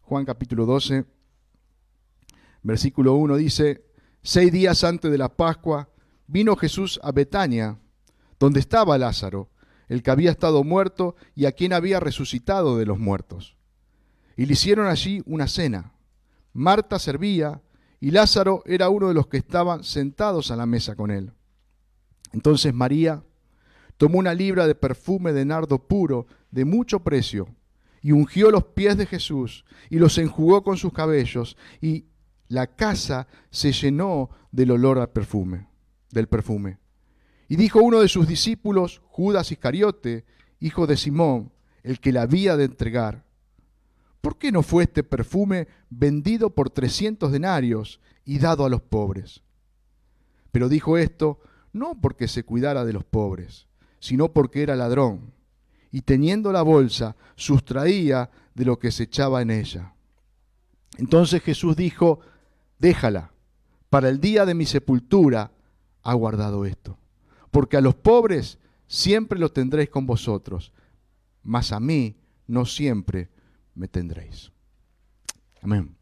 Juan capítulo 12, versículo 1 dice: 6 días antes de la Pascua vino Jesús a Betania, donde estaba Lázaro, el que había estado muerto y a quien había resucitado de los muertos. Y le hicieron allí una cena. Marta servía y Lázaro era uno de los que estaban sentados a la mesa con él. Entonces María tomó una libra de perfume de nardo puro de mucho precio y ungió los pies de Jesús y los enjugó con sus cabellos, y la casa se llenó del olor del perfume. Y dijo uno de sus discípulos, Judas Iscariote, hijo de Simón, el que la había de entregar: ¿por qué no fue este perfume vendido por 300 denarios y dado a los pobres? Pero dijo esto no porque se cuidara de los pobres, sino porque era ladrón, y teniendo la bolsa, sustraía de lo que se echaba en ella. Entonces Jesús dijo: déjala, para el día de mi sepultura ha guardado esto. Porque a los pobres siempre los tendréis con vosotros, mas a mí no siempre me tendréis. Amén.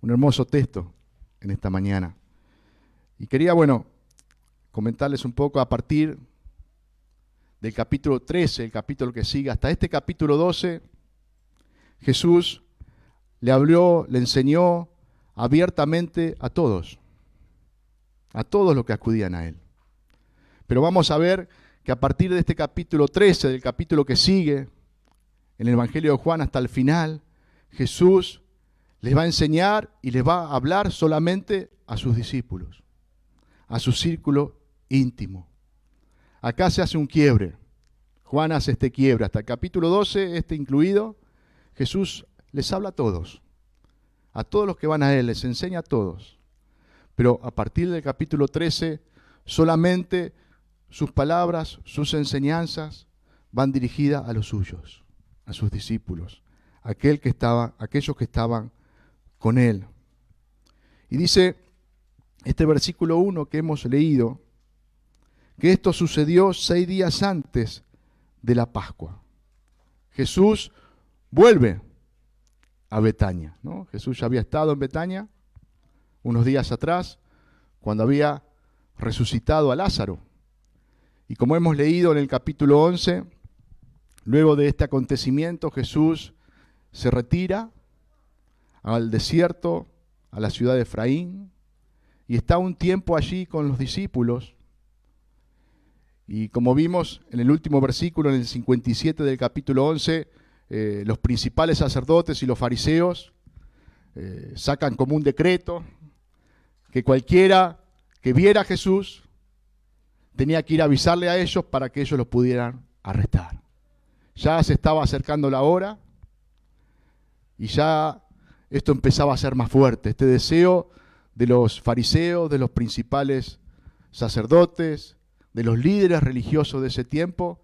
Un hermoso texto en esta mañana. Y quería, comentarles un poco a partir del capítulo 13, el capítulo que sigue, hasta este capítulo 12, Jesús le habló, le enseñó abiertamente a todos los que acudían a él. Pero vamos a ver que a partir de este capítulo 13, del capítulo que sigue, en el Evangelio de Juan hasta el final, Jesús les va a enseñar y les va a hablar solamente a sus discípulos, a su círculo íntimo. Acá se hace un quiebre. Juan hace este quiebre. Hasta el capítulo 12, este incluido, Jesús les habla a todos los que van a él, les enseña a todos. Pero a partir del capítulo 13, solamente sus palabras, sus enseñanzas van dirigidas a los suyos, a sus discípulos, aquellos que estaban con él. Y dice este versículo 1 que hemos leído, que esto sucedió 6 días antes de la Pascua. Jesús vuelve a Betania, ¿no? Jesús ya había estado en Betania unos días atrás, cuando había resucitado a Lázaro. Y como hemos leído en el capítulo 11, luego de este acontecimiento, Jesús se retira al desierto, a la ciudad de Efraín, y está un tiempo allí con los discípulos. Y como vimos en el último versículo, en el 57 del capítulo 11, los principales sacerdotes y los fariseos sacan como un decreto que cualquiera que viera a Jesús tenía que ir a avisarle a ellos para que ellos los pudieran arrestar. Ya se estaba acercando la hora y ya esto empezaba a ser más fuerte. Este deseo de los fariseos, de los principales sacerdotes, de los líderes religiosos de ese tiempo,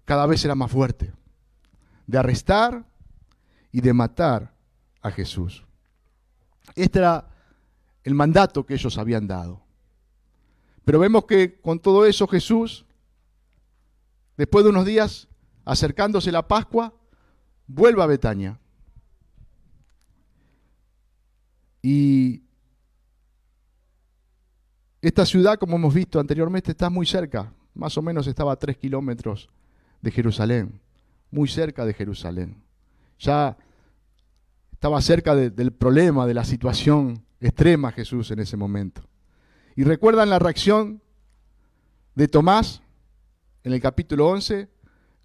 cada vez era más fuerte, de arrestar y de matar a Jesús. Este era el mandato que ellos habían dado. Pero vemos que con todo eso Jesús, después de unos días, acercándose la Pascua, vuelve a Betania. Y esta ciudad, como hemos visto anteriormente, está muy cerca. Más o menos estaba a 3 kilómetros de Jerusalén. Muy cerca de Jerusalén. Ya estaba cerca del problema, de la situación extrema Jesús en ese momento. Y recuerdan la reacción de Tomás en el capítulo 11,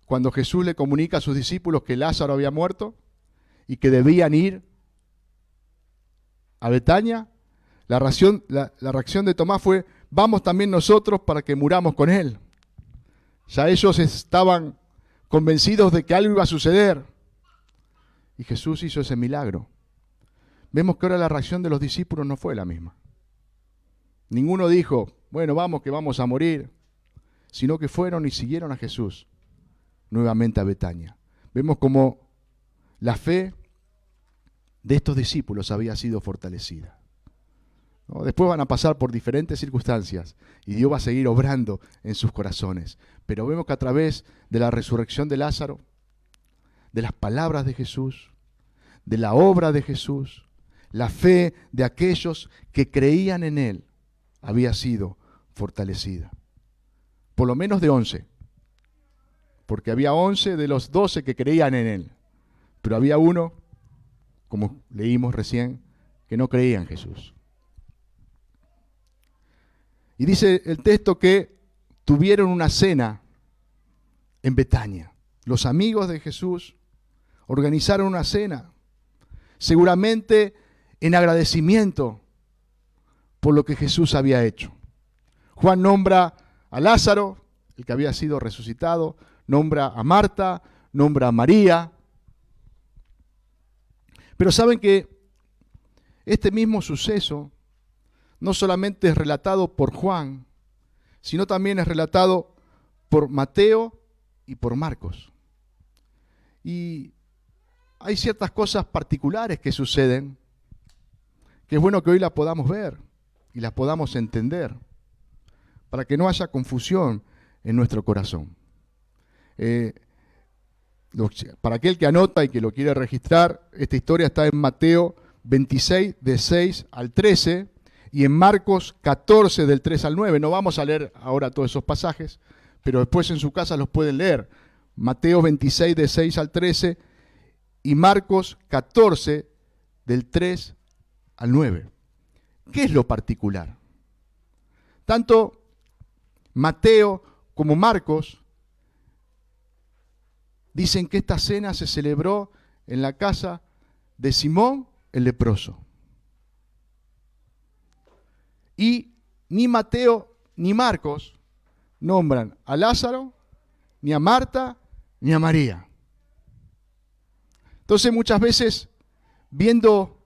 cuando Jesús le comunica a sus discípulos que Lázaro había muerto y que debían ir a Betania. La reacción de Tomás fue: vamos también nosotros para que muramos con él. Ya ellos estaban convencidos de que algo iba a suceder. Y Jesús hizo ese milagro. Vemos que ahora la reacción de los discípulos no fue la misma. Ninguno dijo, bueno, vamos que vamos a morir, sino que fueron y siguieron a Jesús nuevamente a Betania. Vemos como la fe de estos discípulos había sido fortalecida. ¿no? Después van a pasar por diferentes circunstancias y Dios va a seguir obrando en sus corazones. Pero vemos que a través de la resurrección de Lázaro, de las palabras de Jesús, de la obra de Jesús, la fe de aquellos que creían en Él había sido fortalecida. Por lo menos de 11. Porque había 11 de los 12 que creían en Él. Pero había uno, como leímos recién, que no creía en Jesús. Y dice el texto que tuvieron una cena en Betania. Los amigos de Jesús organizaron una cena, seguramente en agradecimiento por lo que Jesús había hecho. Juan nombra a Lázaro, el que había sido resucitado, nombra a Marta, nombra a María. Pero saben que este mismo suceso no solamente es relatado por Juan, sino también es relatado por Mateo y por Marcos. Y hay ciertas cosas particulares que suceden, que es bueno que hoy las podamos ver y las podamos entender, para que no haya confusión en nuestro corazón. Para aquel que anota y que lo quiere registrar, esta historia está en Mateo 26, de 6 al 13, y en Marcos 14, del 3 al 9. No vamos a leer ahora todos esos pasajes, pero después en su casa los pueden leer. Mateo 26, de 6 al 13, y Marcos 14, del 3 al 9. ¿Qué es lo particular? Tanto Mateo como Marcos dicen que esta cena se celebró en la casa de Simón el leproso. Y ni Mateo ni Marcos nombran a Lázaro, ni a Marta, ni a María. Entonces muchas veces, viendo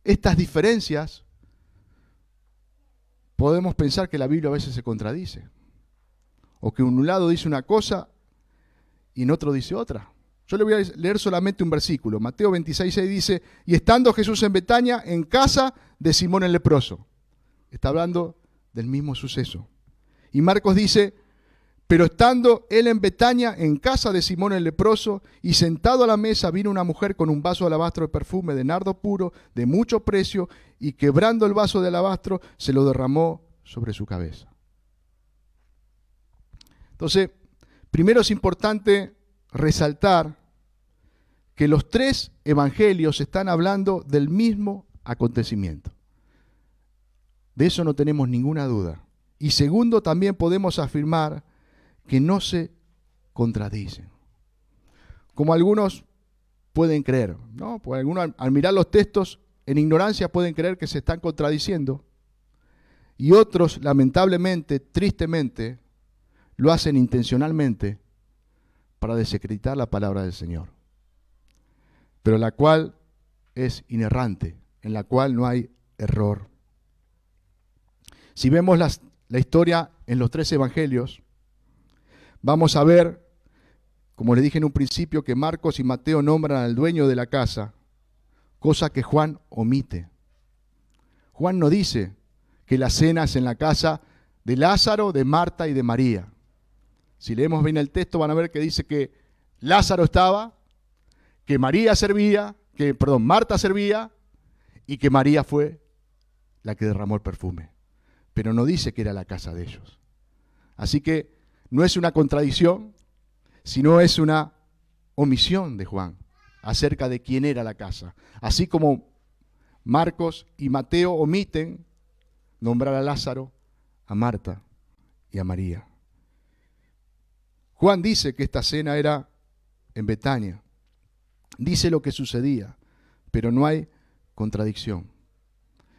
estas diferencias, podemos pensar que la Biblia a veces se contradice. O que en un lado dice una cosa y en otro dice otra. Yo le voy a leer solamente un versículo. Mateo 26, 6 dice, y estando Jesús en Betania, en casa de Simón el leproso. Está hablando del mismo suceso. Y Marcos dice, pero estando él en Betania, en casa de Simón el leproso, y sentado a la mesa vino una mujer con un vaso de alabastro de perfume de nardo puro, de mucho precio, y quebrando el vaso de alabastro, se lo derramó sobre su cabeza. Entonces, primero es importante resaltar que los tres evangelios están hablando del mismo acontecimiento. De eso no tenemos ninguna duda. Y segundo, también podemos afirmar que no se contradicen. Como algunos pueden creer, ¿no? Pues algunos al mirar los textos en ignorancia pueden creer que se están contradiciendo. Y otros, lamentablemente, tristemente, lo hacen intencionalmente para desacreditar la palabra del Señor, pero la cual es inerrante, en la cual no hay error. Si vemos la historia en los tres evangelios, vamos a ver, como le dije en un principio, que Marcos y Mateo nombran al dueño de la casa, cosa que Juan omite. Juan no dice que la cena es en la casa de Lázaro, de Marta y de María. Si leemos bien el texto van a ver que dice que Lázaro estaba, que Marta servía y que María fue la que derramó el perfume. Pero no dice que era la casa de ellos. Así que no es una contradicción, sino es una omisión de Juan acerca de quién era la casa. Así como Marcos y Mateo omiten nombrar a Lázaro, a Marta y a María. Juan dice que esta cena era en Betania. Dice lo que sucedía, pero no hay contradicción.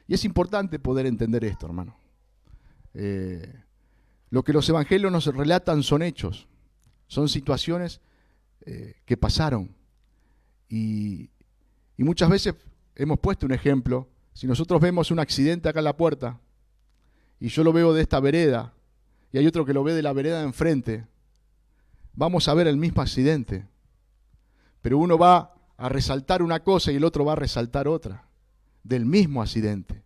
Y es importante poder entender esto, hermano. Lo que los evangelios nos relatan son hechos, son situaciones que pasaron. Y muchas veces hemos puesto un ejemplo. Si nosotros vemos un accidente acá en la puerta, y yo lo veo de esta vereda, y hay otro que lo ve de la vereda de enfrente, vamos a ver el mismo accidente, pero uno va a resaltar una cosa y el otro va a resaltar otra, del mismo accidente.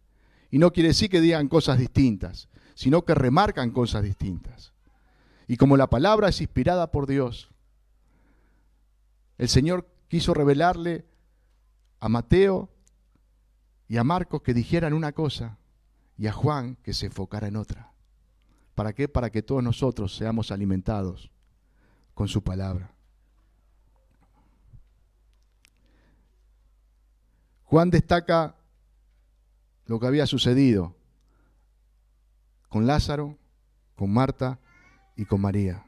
y no quiere decir que digan cosas distintas, sino que remarcan cosas distintas. Y como la palabra es inspirada por Dios, el Señor quiso revelarle a Mateo y a Marcos que dijeran una cosa y a Juan que se enfocara en otra. ¿Para qué? Para que todos nosotros seamos alimentados con su palabra. Juan destaca lo que había sucedido con Lázaro, con Marta y con María.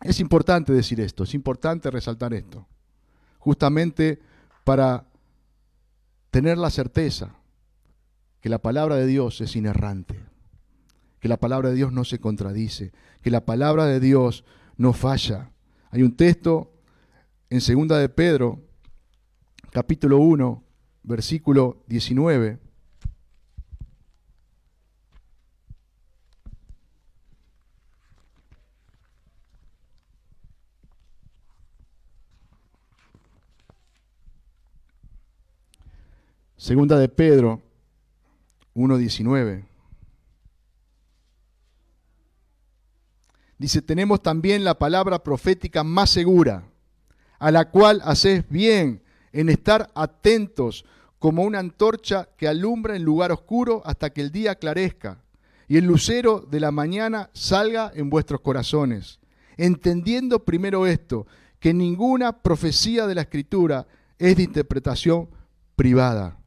Es importante decir esto, es importante resaltar esto, justamente para tener la certeza que la palabra de Dios es inerrante, que la palabra de Dios no se contradice, que la palabra de Dios no falla. Hay un texto en 2 de Pedro, capítulo 1, versículo 19. Segunda de Pedro 1:19. Dice, tenemos también la palabra profética más segura, a la cual hacéis bien en estar atentos como una antorcha que alumbra en lugar oscuro hasta que el día aclarezca y el lucero de la mañana salga en vuestros corazones, entendiendo primero esto, que ninguna profecía de la Escritura es de interpretación privada,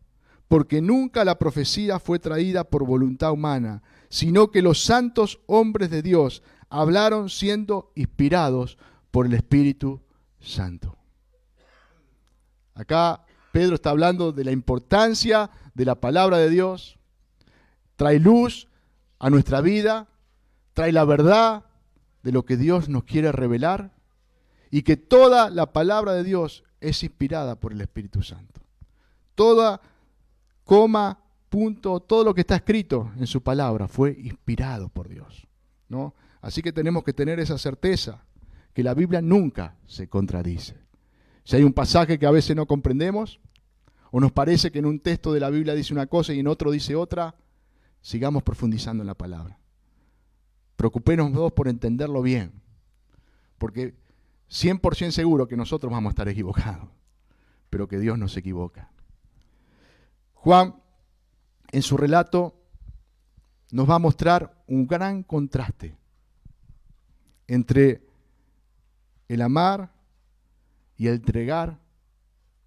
porque nunca la profecía fue traída por voluntad humana, sino que los santos hombres de Dios hablaron siendo inspirados por el Espíritu Santo. Acá Pedro está hablando de la importancia de la palabra de Dios. Trae luz a nuestra vida, trae la verdad de lo que Dios nos quiere revelar y que toda la palabra de Dios es inspirada por el Espíritu Santo. Toda coma, punto, todo lo que está escrito en su palabra fue inspirado por Dios, ¿no? Así que tenemos que tener esa certeza, que la Biblia nunca se contradice. Si hay un pasaje que a veces no comprendemos, o nos parece que en un texto de la Biblia dice una cosa y en otro dice otra, sigamos profundizando en la palabra. Preocupémonos por entenderlo bien, porque 100% seguro que nosotros vamos a estar equivocados, pero que Dios no se equivoca. Juan, en su relato, nos va a mostrar un gran contraste entre el amar y el entregar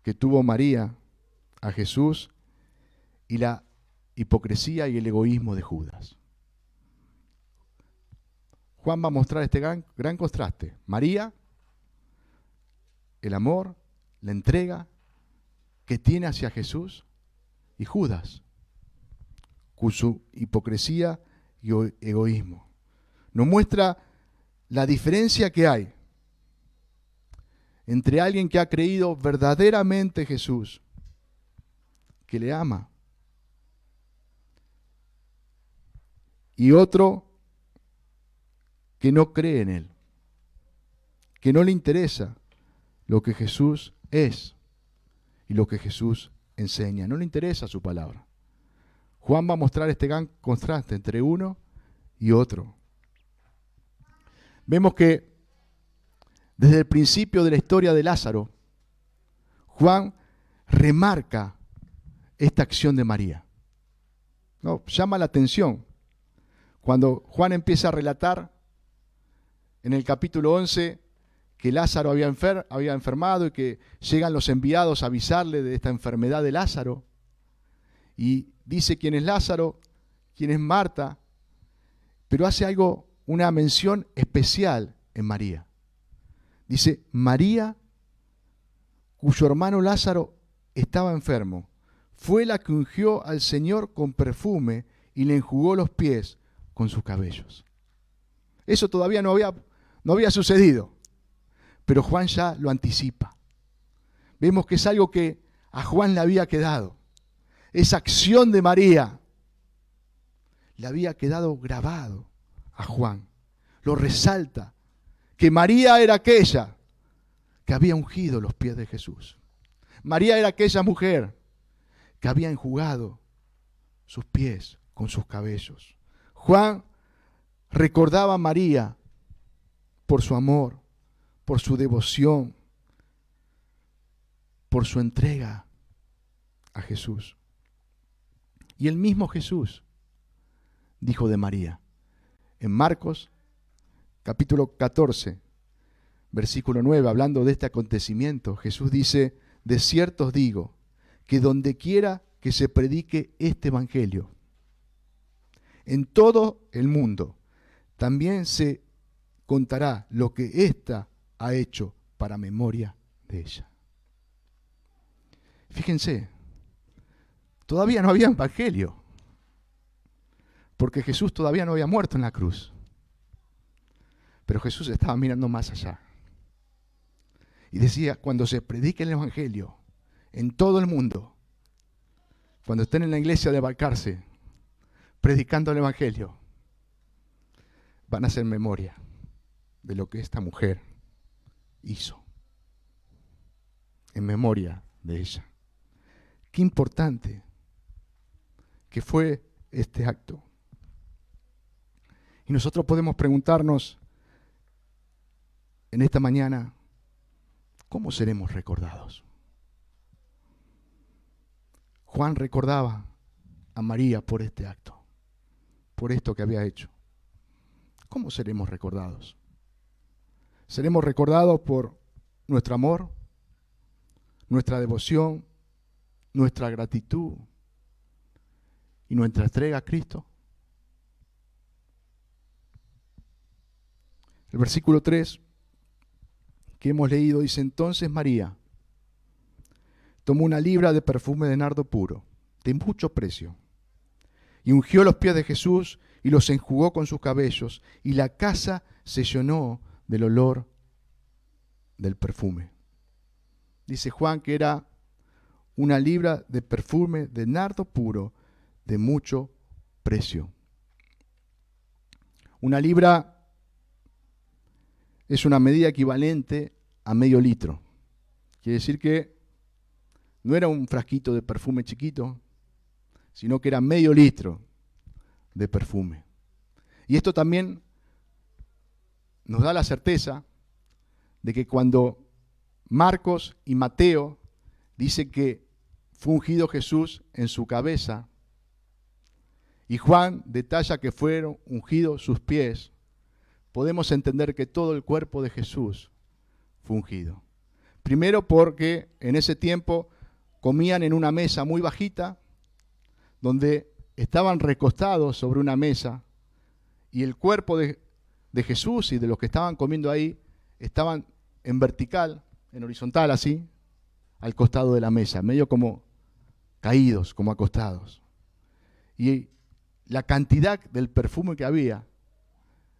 que tuvo María a Jesús y la hipocresía y el egoísmo de Judas. Juan va a mostrar este gran contraste. María, el amor, la entrega que tiene hacia Jesús, y Judas, con su hipocresía y egoísmo. Nos muestra la diferencia que hay entre alguien que ha creído verdaderamente en Jesús, que le ama, y otro que no cree en Él, que no le interesa lo que Jesús es y lo que Jesús enseña, no le interesa su palabra. Juan va a mostrar este gran contraste entre uno y otro. Vemos que desde el principio de la historia de Lázaro, Juan remarca esta acción de María. No, llama la atención. Cuando Juan empieza a relatar en el capítulo 11 que Lázaro había enfermado y que llegan los enviados a avisarle de esta enfermedad de Lázaro, y dice quién es Lázaro, quién es Marta, pero hace una mención especial en María. Dice, María, cuyo hermano Lázaro estaba enfermo, fue la que ungió al Señor con perfume y le enjugó los pies con sus cabellos. Eso todavía no había sucedido, pero Juan ya lo anticipa. Vemos que es algo que a Juan le había quedado. Esa acción de María le había quedado grabado a Juan. Lo resalta, que María era aquella que había ungido los pies de Jesús. María era aquella mujer que había enjugado sus pies con sus cabellos. Juan recordaba a María por su amor, por su devoción, por su entrega a Jesús. Y el mismo Jesús dijo de María. En Marcos, capítulo 14, versículo 9, hablando de este acontecimiento, Jesús dice: de cierto os digo, que donde quiera que se predique este evangelio, en todo el mundo, también se contará lo que ésta ha hecho para memoria de ella. Fíjense, todavía no había evangelio, porque Jesús todavía no había muerto en la cruz. Pero Jesús estaba mirando más allá. Y decía, cuando se predique el evangelio en todo el mundo, cuando estén en la iglesia de Balcarce, predicando el evangelio, van a hacer memoria de lo que esta mujer hizo. En memoria de ella. Qué importante que fue este acto. Y nosotros podemos preguntarnos en esta mañana, ¿cómo seremos recordados? Juan recordaba a María por este acto, por esto que había hecho. ¿Cómo seremos recordados? ¿Seremos recordados por nuestro amor, nuestra devoción, nuestra gratitud y nuestra entrega a Cristo? El versículo 3 que hemos leído dice: entonces María tomó una libra de perfume de nardo puro, de mucho precio, y ungió los pies de Jesús y los enjugó con sus cabellos, y la casa se llenó del olor del perfume. Dice Juan que era una libra de perfume de nardo puro de mucho precio. Una libra es una medida equivalente a medio litro. Quiere decir que no era un frasquito de perfume chiquito, sino que era medio litro de perfume. Y esto también nos da la certeza de que cuando Marcos y Mateo dice que fue ungido Jesús en su cabeza, y Juan detalla que fueron ungidos sus pies, podemos entender que todo el cuerpo de Jesús fue ungido. Primero porque en ese tiempo comían en una mesa muy bajita, donde estaban recostados sobre una mesa, y el cuerpo de Jesús y de los que estaban comiendo ahí estaban en vertical, en horizontal así, al costado de la mesa, medio como caídos, como acostados. Y la cantidad del perfume que había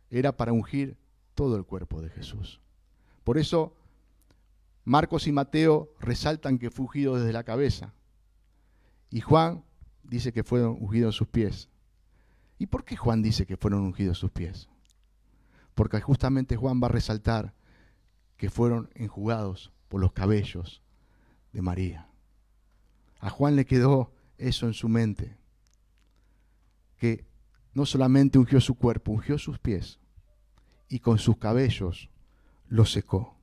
era para ungir todo el cuerpo de Jesús. Por eso Marcos y Mateo resaltan que fue ungido desde la cabeza, y Juan dice que fueron ungidos sus pies. ¿Y por qué Juan dice que fueron ungidos sus pies? Porque justamente Juan va a resaltar que fueron enjugados por los cabellos de María. A Juan le quedó eso en su mente, que no solamente ungió su cuerpo, ungió sus pies, y con sus cabellos los secó.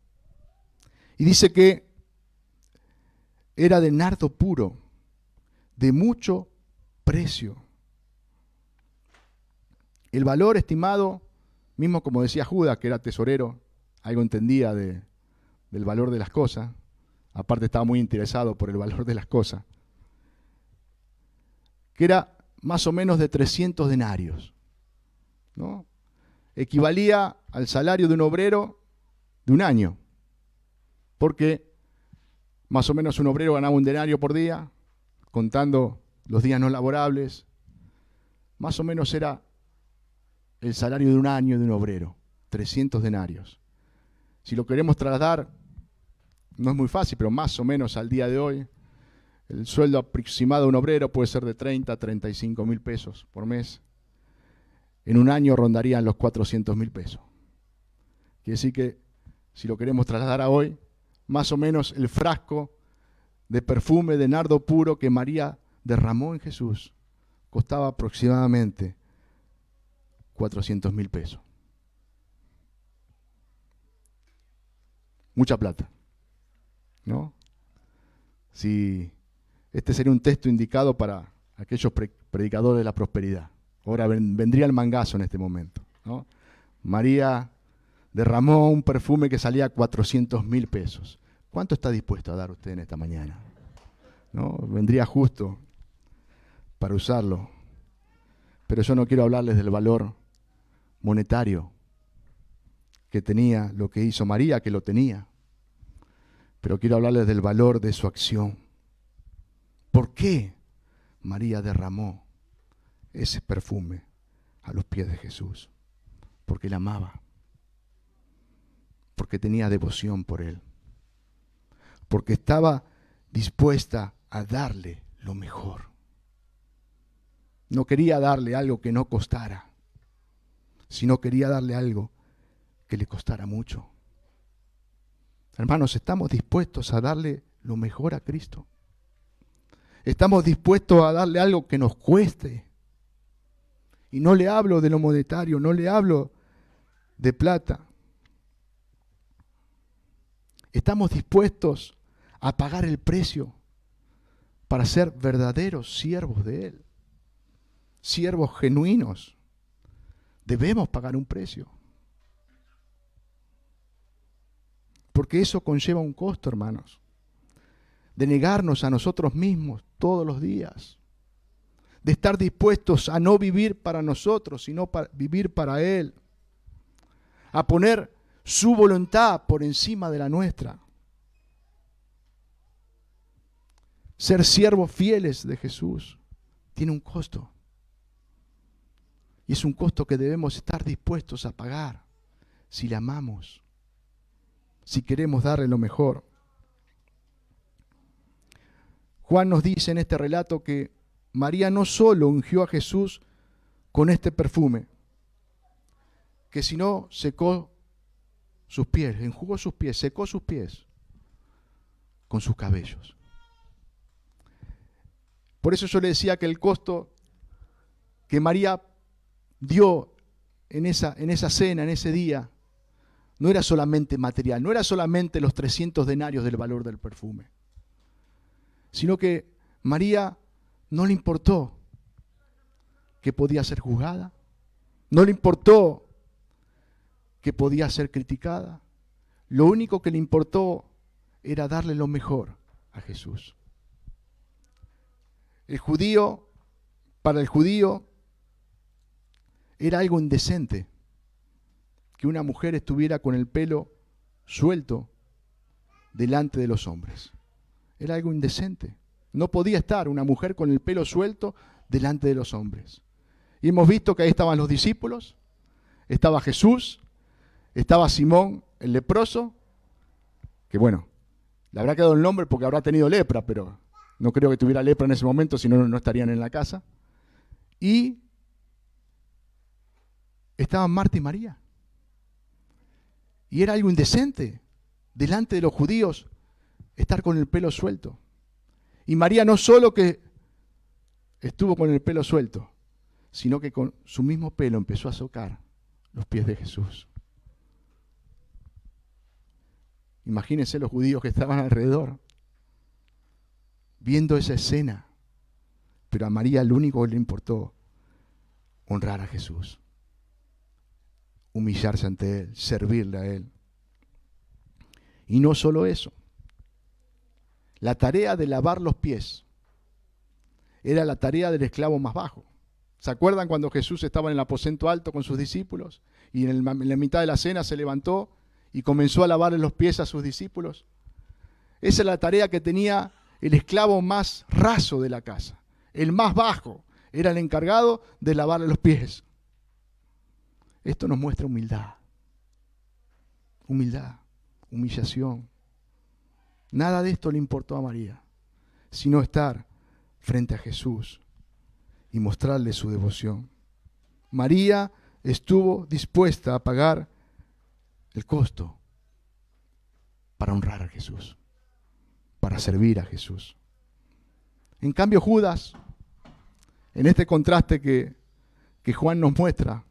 Y dice que era de nardo puro, de mucho precio. El valor estimado, mismo como decía Judas, que era tesorero, algo entendía del valor de las cosas, aparte estaba muy interesado por el valor de las cosas, que era más o menos de 300 denarios, ¿no? Equivalía al salario de un obrero de un año, porque más o menos un obrero ganaba un denario por día, contando los días no laborables, más o menos era el salario de un año de un obrero, 300 denarios. Si lo queremos trasladar, no es muy fácil, pero más o menos al día de hoy, el sueldo aproximado de un obrero puede ser de 30 a 35 mil pesos por mes. En un año rondarían los 400 mil pesos. Quiere decir que, si lo queremos trasladar a hoy, más o menos el frasco de perfume de nardo puro que María derramó en Jesús costaba aproximadamente 400.000 pesos. Mucha plata, ¿no? Si este sería un texto indicado para aquellos predicadores de la prosperidad. Ahora vendría el mangazo en este momento, ¿no? María derramó un perfume que salía a 400.000 pesos. ¿Cuánto está dispuesto a dar usted en esta mañana? ¿No? Vendría justo para usarlo. Pero yo no quiero hablarles del valor monetario que tenía lo que hizo María, que lo tenía. Pero quiero hablarles del valor de su acción. ¿Por qué María derramó ese perfume a los pies de Jesús? Porque la amaba. Porque tenía devoción por él. Porque estaba dispuesta a darle lo mejor. No quería darle algo que no costara, sino quería darle algo que le costara mucho. Hermanos, ¿estamos dispuestos a darle lo mejor a Cristo? ¿Estamos dispuestos a darle algo que nos cueste? Y no le hablo de lo monetario, no le hablo de plata. ¿Estamos dispuestos a pagar el precio para ser verdaderos siervos de Él? Siervos genuinos. Debemos pagar un precio. Porque eso conlleva un costo, hermanos. De negarnos a nosotros mismos todos los días. De estar dispuestos a no vivir para nosotros, sino para vivir para Él. A poner su voluntad por encima de la nuestra. Ser siervos fieles de Jesús tiene un costo. Y es un costo que debemos estar dispuestos a pagar si le amamos, si queremos darle lo mejor. Juan nos dice en este relato que María no solo ungió a Jesús con este perfume, que sino secó sus pies, enjugó sus pies, secó sus pies con sus cabellos. Por eso yo le decía que el costo que María dio en esa cena, en ese día, no era solamente material, no era solamente los 300 denarios del valor del perfume, sino que María no le importó que podía ser juzgada, no le importó que podía ser criticada, lo único que le importó era darle lo mejor a Jesús. Para el judío, era algo indecente que una mujer estuviera con el pelo suelto delante de los hombres. Era algo indecente. No podía estar una mujer con el pelo suelto delante de los hombres. Y hemos visto que ahí estaban los discípulos, estaba Jesús, estaba Simón el leproso, que bueno, le habrá quedado el nombre porque habrá tenido lepra, pero no creo que tuviera lepra en ese momento, si no, no estarían en la casa. Y estaban Marta y María. Y era algo indecente delante de los judíos estar con el pelo suelto. Y María no solo que estuvo con el pelo suelto, sino que con su mismo pelo empezó a socar los pies de Jesús. Imagínense los judíos que estaban alrededor, viendo esa escena. Pero a María lo único que le importó, honrar a Jesús, humillarse ante Él, servirle a Él. Y no solo eso, la tarea de lavar los pies era la tarea del esclavo más bajo. ¿Se acuerdan cuando Jesús estaba en el aposento alto con sus discípulos y en la mitad de la cena se levantó y comenzó a lavarle los pies a sus discípulos? Esa es la tarea que tenía el esclavo más raso de la casa. El más bajo era el encargado de lavarle los pies. Esto nos muestra humildad, humillación. Nada de esto le importó a María, sino estar frente a Jesús y mostrarle su devoción. María estuvo dispuesta a pagar el costo para honrar a Jesús, para servir a Jesús. En cambio, Judas en este contraste que Juan nos muestra,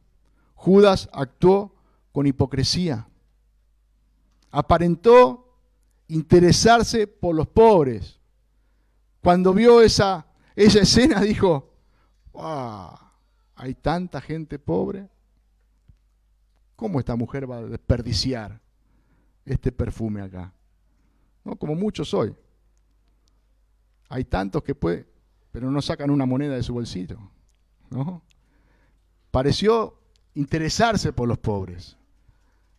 Judas actuó con hipocresía. Aparentó interesarse por los pobres. Cuando vio esa escena dijo, ¡wow! Hay tanta gente pobre. ¿Cómo esta mujer va a desperdiciar este perfume acá? ¿No? Como muchos hoy. Hay tantos que pueden, pero no sacan una moneda de su bolsillo, ¿no? Pareció interesarse por los pobres,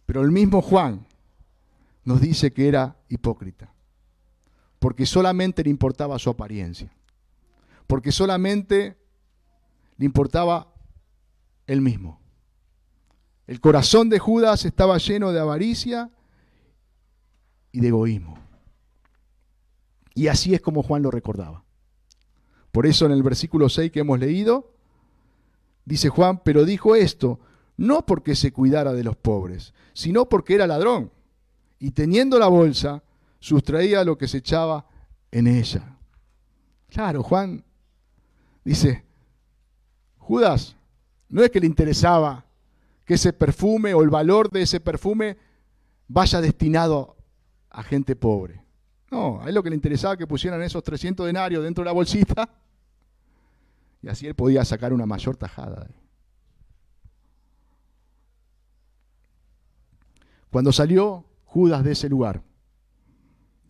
pero el mismo Juan nos dice que era hipócrita, porque solamente le importaba su apariencia, porque solamente le importaba él mismo. El corazón de Judas estaba lleno de avaricia y de egoísmo. Y así es como Juan lo recordaba. Por eso en el versículo 6 que hemos leído, dice Juan, pero dijo esto, no porque se cuidara de los pobres, sino porque era ladrón. Y teniendo la bolsa, sustraía lo que se echaba en ella. Claro, Juan dice, Judas, no es que le interesaba que ese perfume o el valor de ese perfume vaya destinado a gente pobre. No, a él lo que le interesaba que pusieran esos 300 denarios dentro de la bolsita y así él podía sacar una mayor tajada. Cuando salió Judas de ese lugar,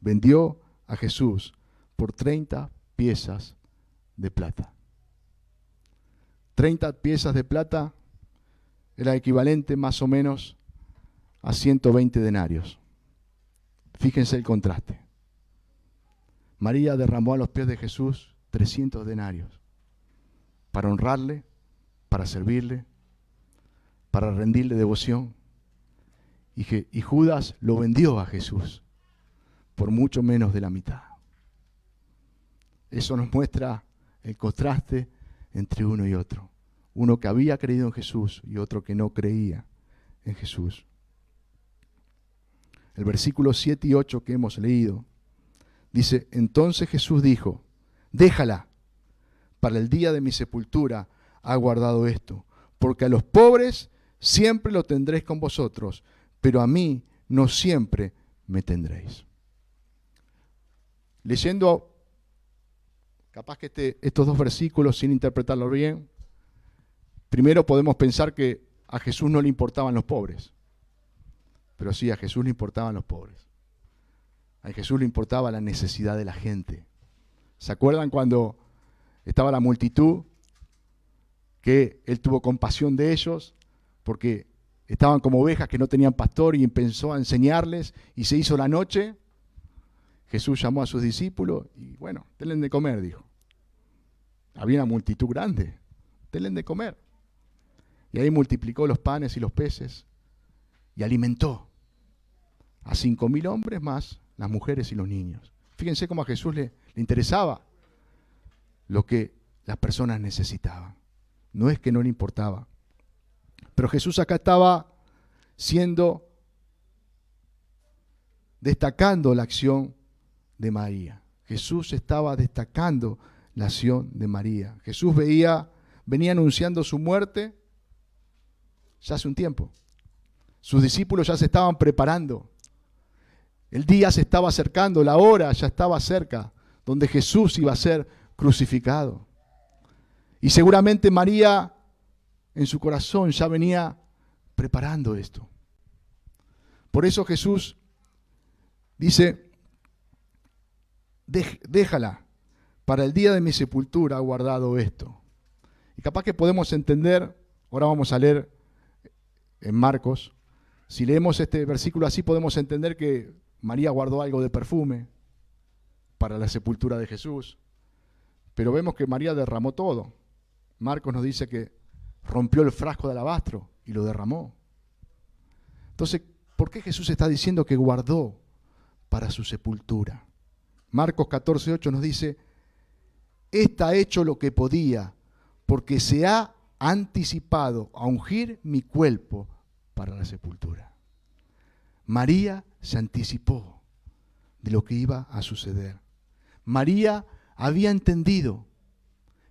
vendió a Jesús por 30 piezas de plata. 30 piezas de plata era equivalente más o menos a 120 denarios. Fíjense el contraste. María derramó a los pies de Jesús 300 denarios para honrarle, para servirle, para rendirle devoción. Y Judas lo vendió a Jesús por mucho menos de la mitad. Eso nos muestra el contraste entre uno y otro. Uno que había creído en Jesús y otro que no creía en Jesús. El versículo 7 y 8 que hemos leído dice, entonces Jesús dijo, déjala, para el día de mi sepultura ha guardado esto, porque a los pobres siempre lo tendréis con vosotros, pero a mí no siempre me tendréis. Leyendo, capaz que estos dos versículos, sin interpretarlos bien, primero podemos pensar que a Jesús no le importaban los pobres, pero sí, a Jesús le importaban los pobres. A Jesús le importaba la necesidad de la gente. ¿Se acuerdan cuando estaba la multitud? Que Él tuvo compasión de ellos porque estaban como ovejas que no tenían pastor y empezó a enseñarles y se hizo la noche. Jesús llamó a sus discípulos y bueno, denle de comer, dijo. Había una multitud grande, denle de comer. Y ahí multiplicó los panes y los peces y alimentó a 5.000 hombres más las mujeres y los niños. Fíjense cómo a Jesús le interesaba lo que las personas necesitaban. No es que no le importaba. Pero Jesús acá estaba destacando la acción de María. Jesús estaba destacando la acción de María. Jesús venía anunciando su muerte ya hace un tiempo. Sus discípulos ya se estaban preparando. El día se estaba acercando, la hora ya estaba cerca, donde Jesús iba a ser crucificado. Y seguramente María en su corazón ya venía preparando esto. Por eso Jesús dice, déjala, para el día de mi sepultura ha guardado esto. Y capaz que podemos entender, ahora vamos a leer en Marcos, si leemos este versículo así podemos entender que María guardó algo de perfume para la sepultura de Jesús, pero vemos que María derramó todo. Marcos nos dice que rompió el frasco de alabastro y lo derramó. Entonces, ¿por qué Jesús está diciendo que guardó para su sepultura? Marcos 14:8 nos dice, ésta ha hecho lo que podía, porque se ha anticipado a ungir mi cuerpo para la sepultura. María se anticipó de lo que iba a suceder. María había entendido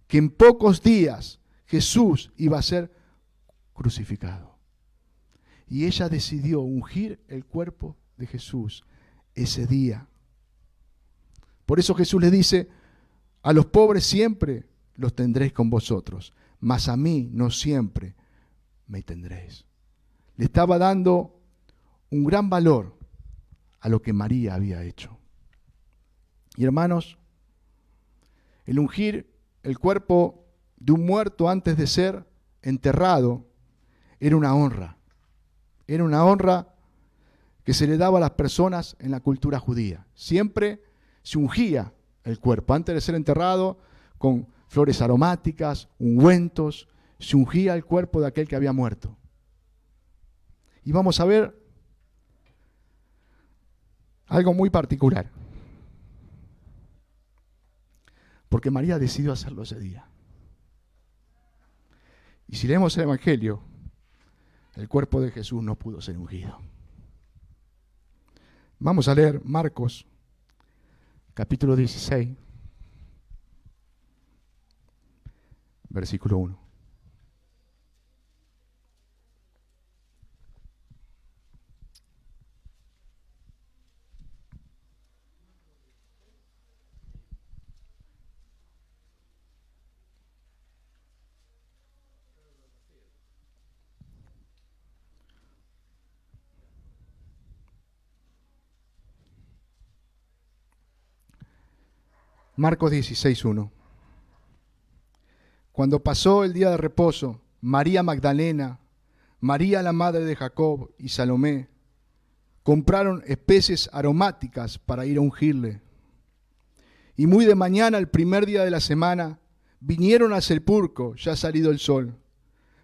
que en pocos días Jesús iba a ser crucificado. Y ella decidió ungir el cuerpo de Jesús ese día. Por eso Jesús le dice, a los pobres siempre los tendréis con vosotros, mas a mí no siempre me tendréis. Le estaba dando un gran valor a lo que María había hecho. Y hermanos, el ungir el cuerpo de un muerto antes de ser enterrado era una honra. Era una honra que se le daba a las personas en la cultura judía. Siempre se ungía el cuerpo. Antes de ser enterrado, con flores aromáticas, ungüentos, se ungía el cuerpo de aquel que había muerto. Y vamos a ver algo muy particular. Porque María decidió hacerlo ese día. Y si leemos el Evangelio, el cuerpo de Jesús no pudo ser ungido. Vamos a leer Marcos, capítulo 16, versículo 1. Marcos 16, 1. Cuando pasó el día de reposo, María Magdalena, María la madre de Jacob y Salomé compraron especies aromáticas para ir a ungirle. Y muy de mañana, el primer día de la semana, vinieron al sepulcro, ya salido el sol.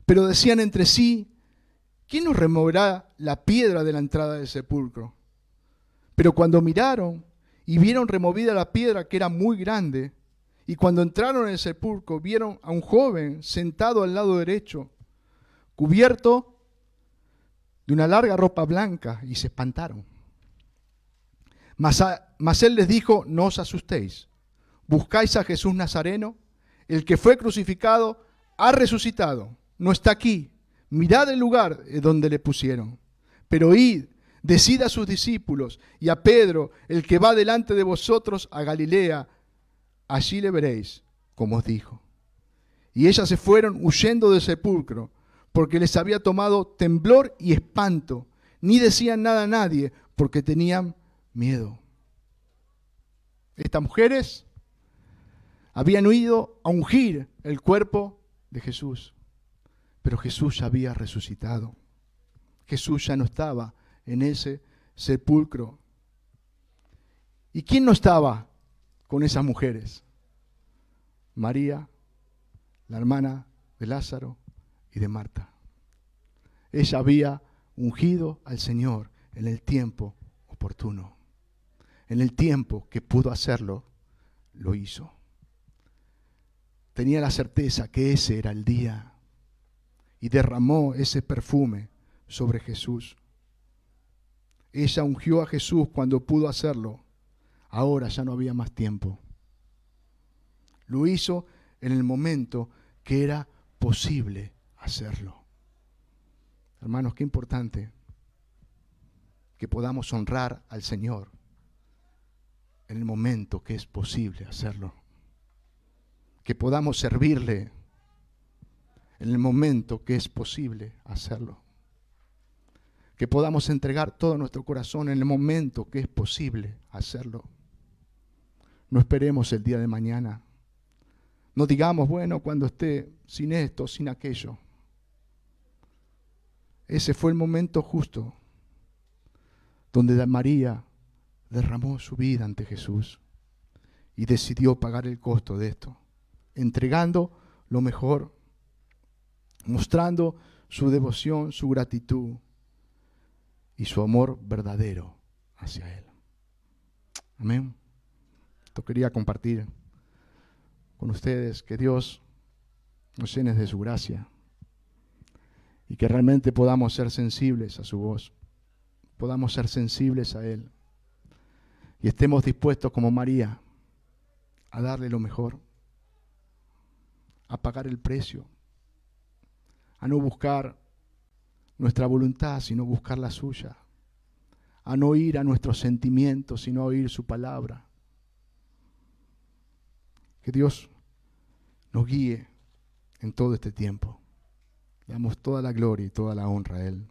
Pero decían entre sí, ¿quién nos removerá la piedra de la entrada del sepulcro? Pero cuando miraron y vieron removida la piedra, que era muy grande, y cuando entraron en el sepulcro, vieron a un joven sentado al lado derecho, cubierto de una larga ropa blanca, y se espantaron. Mas él les dijo, no os asustéis, buscáis a Jesús Nazareno, el que fue crucificado, ha resucitado, no está aquí, mirad el lugar donde le pusieron. Pero id, decid a sus discípulos y a Pedro, el que va delante de vosotros a Galilea, allí le veréis, como os dijo. Y ellas se fueron huyendo del sepulcro, porque les había tomado temblor y espanto. Ni decían nada a nadie, porque tenían miedo. Estas mujeres habían ido a ungir el cuerpo de Jesús, pero Jesús ya había resucitado. Jesús ya no estaba en ese sepulcro. ¿Y quién no estaba con esas mujeres? María, la hermana de Lázaro y de Marta. Ella había ungido al Señor en el tiempo oportuno. En el tiempo que pudo hacerlo, lo hizo. Tenía la certeza que ese era el día y derramó ese perfume sobre Jesús. Ella ungió a Jesús cuando pudo hacerlo. Ahora ya no había más tiempo. Lo hizo en el momento que era posible hacerlo. Hermanos, qué importante que podamos honrar al Señor en el momento que es posible hacerlo. Que podamos servirle en el momento que es posible hacerlo. Que podamos entregar todo nuestro corazón en el momento que es posible hacerlo. No esperemos el día de mañana. No digamos, bueno, cuando esté sin esto, sin aquello. Ese fue el momento justo donde María derramó su vida ante Jesús y decidió pagar el costo de esto, entregando lo mejor, mostrando su devoción, su gratitud y su amor verdadero hacia Él. Amén. Esto quería compartir con ustedes, que Dios nos llene de su gracia y que realmente podamos ser sensibles a su voz, podamos ser sensibles a Él y estemos dispuestos como María a darle lo mejor. a pagar el precio, a no buscar nuestra voluntad, sino buscar la suya, a no ir a nuestros sentimientos, sino a oír su palabra. Que Dios nos guíe en todo este tiempo. Le damos toda la gloria y toda la honra a Él.